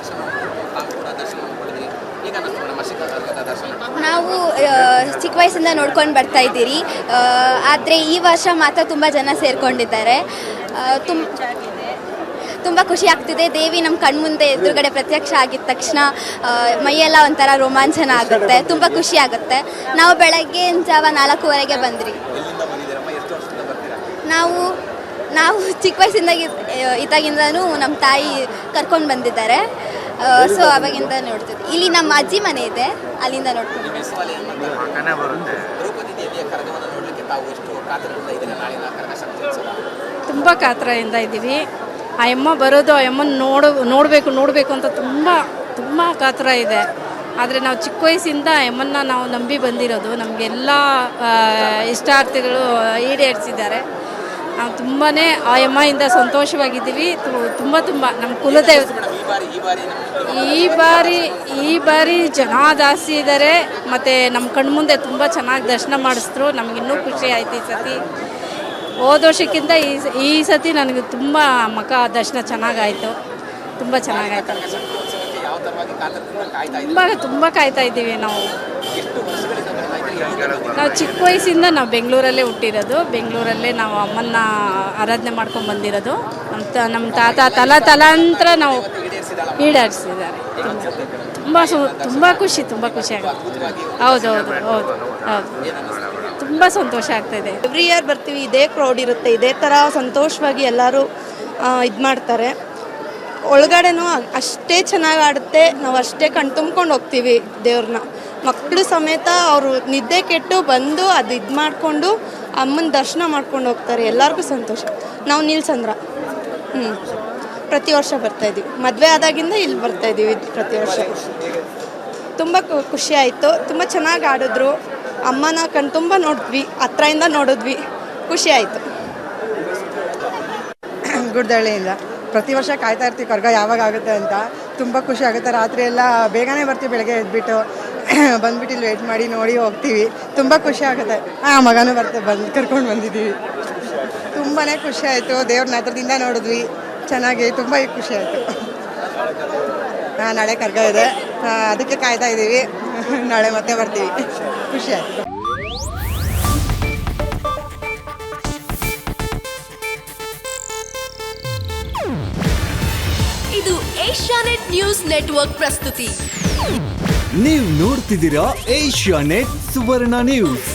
ದರ್ಶನ ತಾವು ಕೂಡ ದರ್ಶನ ಮಾಡಿದ್ರಿ. ಈಗ ದರ್ಶನ ನಾವು ಚಿಕ್ಕ ವಯಸ್ಸಿಂದ ನೋಡ್ಕೊಂಡು ಬರ್ತಾ ಇದ್ದೀರಿ. ಆದರೆ ಈ ವರ್ಷ ಮಾತ್ರ ತುಂಬ ಜನ ಸೇರಿಕೊಂಡಿದ್ದಾರೆ. ತುಂಬ ಖುಷಿ ಆಗ್ತಿದೆ. ದೇವಿ ನಮ್ಮ ಕಣ್ಮುಂದೆ ಎದುರುಗಡೆ ಪ್ರತ್ಯಕ್ಷ ಆಗಿದ ತಕ್ಷಣ ಮೈಯೆಲ್ಲ ಒಂಥರ ರೋಮಾಂಚನ ಆಗುತ್ತೆ, ತುಂಬ ಖುಷಿ ಆಗುತ್ತೆ. ನಾವು ಬೆಳಗ್ಗೆ ಜಾವ 4:15ಗೆ ಬಂದ್ರಿ. ನಾವು ಚಿಕ್ಕ ವಯಸ್ಸಿಂದ ಇದ್ದಾಗಿಂದನೂ ನಮ್ಮ ತಾಯಿ ಕರ್ಕೊಂಡು ಬಂದಿದ್ದಾರೆ. ಸೊ ಅವಾಗಿಂದ ನೋಡ್ತಿದ್ವಿ. ಇಲ್ಲಿ ನಮ್ಮ ಅಜ್ಜಿ ಮನೆ ಇದೆ, ಅಲ್ಲಿಂದ ನೋಡ್ಕೊಂಡು ತುಂಬ ಕಾತರದಿಂದ ಇದ್ದೀವಿ. ಆ ಅಮ್ಮ ಬರೋದು, ಆ ಅಮ್ಮನ ನೋಡಬೇಕು ಅಂತ ತುಂಬ ಕಾತರ ಇದೆ. ಆದರೆ ನಾವು ಚಿಕ್ಕ ವಯಸ್ಸಿಂದ ಅಮ್ಮನ್ನ ನಾವು ನಂಬಿ ಬಂದಿರೋದು. ನಮಗೆಲ್ಲ ಇಷ್ಟಾರ್ಥಗಳು ಈಡೇರಿಸಿದ್ದಾರೆ. ನಾವು ತುಂಬಾ ಆ ಅಮ್ಮೆಯಿಂದ ಸಂತೋಷವಾಗಿದ್ದೀವಿ. ತುಂಬ ನಮ್ಮ ಕುಲದೇವತೆ. ಈ ಬಾರಿ ಜನ ಜಾಸ್ತಿ ಇದ್ದಾರೆ. ಮತ್ತು ನಮ್ಮ ಕಣ್ಮುಂದೆ ತುಂಬ ಚೆನ್ನಾಗಿ ದರ್ಶನ ಮಾಡಿಸಿದ್ರು. ನಮಗಿನ್ನೂ ಖುಷಿ ಆಯ್ತು ಈ ಸತಿ. ಹೋದ ವರ್ಷಕ್ಕಿಂತ ಈ ಸತಿ ನನಗೆ ತುಂಬ ದರ್ಶನ ಚೆನ್ನಾಗಾಯಿತು, ತುಂಬ ಚೆನ್ನಾಗಾಯ್ತು. ತುಂಬ ಕಾಯ್ತಾ ಇದ್ದೀವಿ. ನಾವು ಚಿಕ್ಕ ವಯಸ್ಸಿಂದ ನಾವು ಬೆಂಗಳೂರಲ್ಲೇ ಹುಟ್ಟಿರೋದು. ಬೆಂಗಳೂರಲ್ಲೇ ನಾವು ಅಮ್ಮನ್ನ ಆರಾಧನೆ ಮಾಡ್ಕೊಂಡು ಬಂದಿರೋದು. ನಮ್ಮ ತಾತ ತಲಾಂತರ ನಾವು ಈಡೇರಿಸಿದ್ದಾರೆ. ತುಂಬ ಖುಷಿ ಆಗುತ್ತೆ. ಹೌದು ತುಂಬ ಸಂತೋಷ ಆಗ್ತಾಯಿದೆ. ಎವ್ರಿ ಇಯರ್ ಬರ್ತೀವಿ, ಇದೇ ಕ್ರೌಡ್ ಇರುತ್ತೆ, ಇದೇ ಥರ ಸಂತೋಷವಾಗಿ ಎಲ್ಲರೂ ಇದು ಮಾಡ್ತಾರೆ. ಒಳಗಡೆನೂ ಅಷ್ಟೇ ಚೆನ್ನಾಗಿ ಆಡುತ್ತೆ. ನಾವು ಅಷ್ಟೇ ಕಣ್ತುಂಬ್ಕೊಂಡು ಹೋಗ್ತೀವಿ ದೇವ್ರನ್ನ. ಮಕ್ಕಳು ಸಮೇತ ಅವರು ನಿದ್ದೆ ಕೆಟ್ಟು ಬಂದು ಅದು ಇದು ಮಾಡಿಕೊಂಡು ಅಮ್ಮನ ದರ್ಶನ ಮಾಡ್ಕೊಂಡು ಹೋಗ್ತಾರೆ. ಎಲ್ಲರಿಗೂ ಸಂತೋಷ. ನಾವು ನೀಲ್ಸಂದ್ರ ಪ್ರತಿ ವರ್ಷ ಬರ್ತಾಯಿದ್ದೀವಿ. ಮದುವೆ ಆದಾಗಿಂದ ಇಲ್ಲಿ ಬರ್ತಾಯಿದ್ದೀವಿ ಪ್ರತಿ ವರ್ಷ. ತುಂಬ ಖುಷಿ ಆಯಿತು. ತುಂಬ ಚೆನ್ನಾಗಿ ಆಡಿದ್ರು. ಅಮ್ಮನ ಕಣ್ತುಂಬ ನೋಡಿದ್ವಿ, ಹತ್ರದಿಂದ ನೋಡಿದ್ವಿ, ಖುಷಿ ಆಯಿತು. ಗುಡ್ದಳ್ಳಿಯಿಂದ ಪ್ರತಿ ವರ್ಷ ಕಾಯ್ತಾ ಇರ್ತೀವಿ ಕರ್ಗ ಯಾವಾಗ ಆಗುತ್ತೆ ಅಂತ. ತುಂಬ ಖುಷಿ ಆಗುತ್ತೆ. ರಾತ್ರಿ ಎಲ್ಲ ಬೇಗನೆ ಬರ್ತೀವಿ, ಬೆಳಗ್ಗೆ ಎದ್ಬಿಟ್ಟು ಬಂದ್ಬಿಟ್ಟು ಇಲ್ಲಿ ವೇಟ್ ಮಾಡಿ ನೋಡಿ ಹೋಗ್ತೀವಿ. ತುಂಬ ಖುಷಿ ಆಗುತ್ತೆ. ಮಗನೂ ಕರ್ಕೊಂಡು ಬಂದಿದ್ದೀವಿ. ತುಂಬಾ ಖುಷಿ ಆಯಿತು. ದೇವ್ರನ್ನ ಹತ್ರದಿಂದ ನೋಡಿದ್ವಿ, ಚೆನ್ನಾಗಿ ತುಂಬ ಖುಷಿ ಆಯಿತು. ನಾಳೆ ಕರ್ಗ ಇದೆ, ಅದಕ್ಕೆ ಕಾಯ್ತಾ ಇದ್ದೀವಿ. ನಾಳೆ ಮತ್ತೆ ಬರ್ತೀವಿ. ಖುಷಿ ಆಯಿತು. ಇದು ಏಷ್ಯಾನೆಟ್ ನ್ಯೂಸ್ ನೆಟ್ವರ್ಕ್ ಪ್ರಸ್ತುತಿ. ನೀವು ನೋಡ್ತಿದ್ದೀರಾ ಏಷ್ಯಾನೆಟ್ ಸುವರ್ಣ ನ್ಯೂಸ್.